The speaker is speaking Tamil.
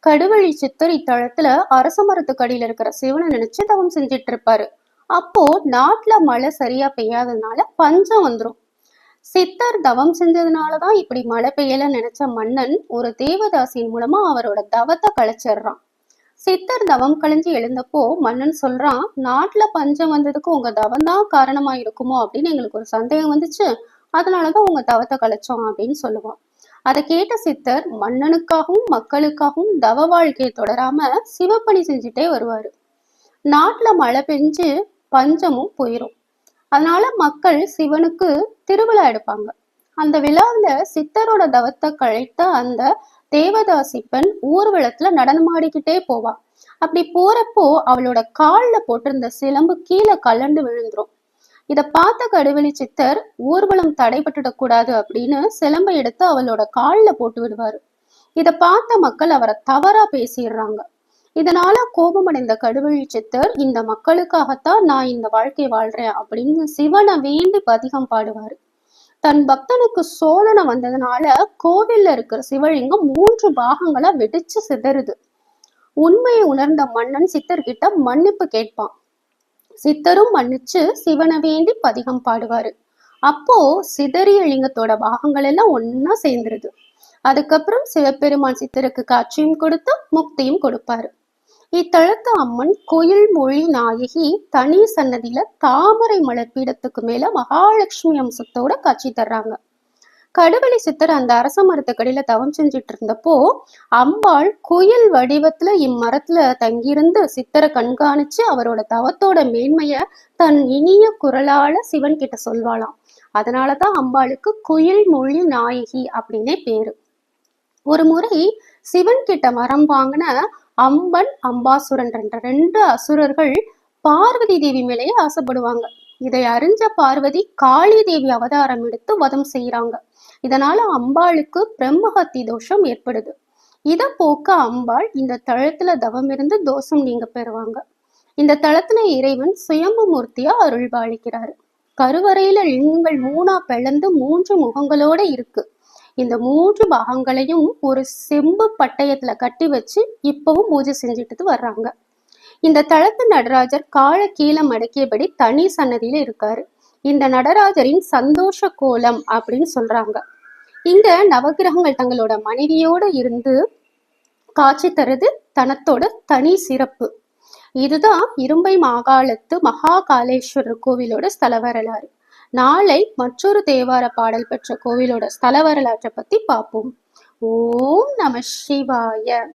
கடுவழி சித்தர் இத்தலத்துல அரச மரத்துக்கடியில இருக்கிற சிவனை நினைச்சு தவம் செஞ்சிட்டு இருப்பாரு. அப்போ நாட்டுல மழை சரியா பெய்யாததுனால பஞ்சம் வந்துரும். சித்தர் தவம் செஞ்சதுனாலதான் இப்படி மழை பெய்யல நினைச்ச மன்னன் ஒரு தேவதாசியின் மூலமா அவரோட தவத்தை கலைச்சிடுறான். சித்தர் தவம் கழிஞ்சு எழுந்தப்போ மன்னன் சொல்றான், நாட்டுல பஞ்சம் வந்ததுக்கு உங்க தவம் தான் காரணமா இருக்குமோ அப்படின்னு எங்களுக்கு ஒரு சந்தேகம் வந்துச்சு, அதனாலதான் உங்க தவத்தை கலைச்சோம் அப்படின்னு சொல்லுவான். அதை கேட்ட சித்தர் மன்னனுக்காகவும் மக்களுக்காகவும் தவ வாழ்க்கையை தொடராம சிவப்பணி செஞ்சுட்டே வருவாரு. நாட்டுல மழை பெஞ்சு பஞ்சமும் போயிரும். அதனால மக்கள் சிவனுக்கு திருவிழா எடுப்பாங்க. அந்த விழாவில சித்தரோட தவத்தை கழித்த அந்த தேவதாசி பெண் ஊர்வலத்துல நடனமாடிக்கிட்டே போவா. அப்படி போறப்போ அவளோட கால்ல போட்டிருந்த சிலம்பு கீழே கலண்டு விழுந்துரும். இத பார்த்த கடுவெளி சித்தர் ஊர்வலம் தடைபட்டுடக் கூடாது அப்படின்னு சிலம்பை எடுத்து அவளோட கால்ல போட்டு விடுவாரு. இத பார்த்த மக்கள் அவரை தவறா பேசிடுறாங்க. இதனால கோபமடைந்த கடுவெளி சித்தர், இந்த மக்களுக்காகத்தான் நான் இந்த வாழ்க்கை வாழ்றேன் அப்படின்னு சிவனை வேண்டி பதிகம் பாடுவாரு. தன் பக்தனுக்கு சோதனை வந்ததுனால கோவில்ல இருக்கிற சிவலிங்கம் 3 பாகங்களா வெடிச்சு சிதறுது. உண்மையை உணர்ந்த மன்னன் சித்தர்கிட்ட மன்னிப்பு கேட்பான். சித்தரும் மன்னிச்சு சிவனை வேண்டி பதிகம் பாடுவாரு. அப்போ சிதறிய லிங்கத்தோட பாகங்கள் எல்லாம் ஒன்னா சேர்ந்துருது. அதுக்கப்புறம் சிவபெருமான் சித்தருக்கு காட்சியும் கொடுத்து முக்தியும் கொடுப்பாரு. இத்தலத்து அம்மன் கோயில் மொழி நாயகி தனி சன்னதியில தாமரை மலர் பீடத்துக்கு மேல மகாலட்சுமி அம்சத்தோட காட்சி தர்றாங்க. கடுவெளி சித்தர் அந்த அரச மரத்துக்கடியில தவம் செஞ்சுட்டு இருந்தப்போ அம்பாள் குயில் வடிவத்துல இம்மரத்துல தங்கியிருந்து சித்தரை கண்காணிச்சு அவரோட தவத்தோட மேன்மைய தன் இனிய குரலால சிவன் கிட்ட சொல்வாளாம். அதனாலதான் அம்பாளுக்கு குயில் மொழி நாயகி அப்படின்னே பேரு. ஒரு முறை சிவன் கிட்ட மரம் வாங்கின அம்பன் அம்பாசுரன் என்ற 2 அசுரர்கள் பார்வதி தேவி மேலேயே ஆசைப்படுவாங்க. இதை அறிஞ்ச பார்வதி காளி தேவி அவதாரம் எடுத்து வதம் செய்யறாங்க. இதனால அம்பாளுக்கு பிரம்மஹத்தி தோஷம் ஏற்படுது. இத போக்க அம்பாள் இந்த தளத்துல தவம் இருந்து தோஷம் நீங்க பெறுவாங்க. இந்த தளத்துல இறைவன் சுயம்பு மூர்த்தியா அருள்பாலிக்கிறாரு. கருவறையில லிங்கங்கள் 3ஆ பிளந்து 3 முகங்களோட இருக்கு. இந்த 3 பாகங்களையும் ஒரு செம்பு பட்டயத்துல கட்டி வச்சு இப்பவும் பூஜை செஞ்சுட்டு வர்றாங்க. இந்த தளத்து நடராஜர் கால கீழே மடக்கியபடி தனி சன்னதியில இருக்காரு. இந்த நடராஜரின் சந்தோஷ கோலம் அப்படின்னு சொல்றாங்க. இங்க நவகிரகங்கள் தங்களோட மனைவியோட இருந்து காட்சி தருது தனத்தோட தனி சிறப்பு. இதுதான் இரும்பை மாகாளத்து மகா காளேஸ்வரர் கோவிலோட ஸ்தல வரலாறு. நாளை மற்றொரு தேவார பாடல் பெற்ற கோவிலோட ஸ்தல வரலாற்றை பத்தி பார்ப்போம். ஓம் நம சிவாய.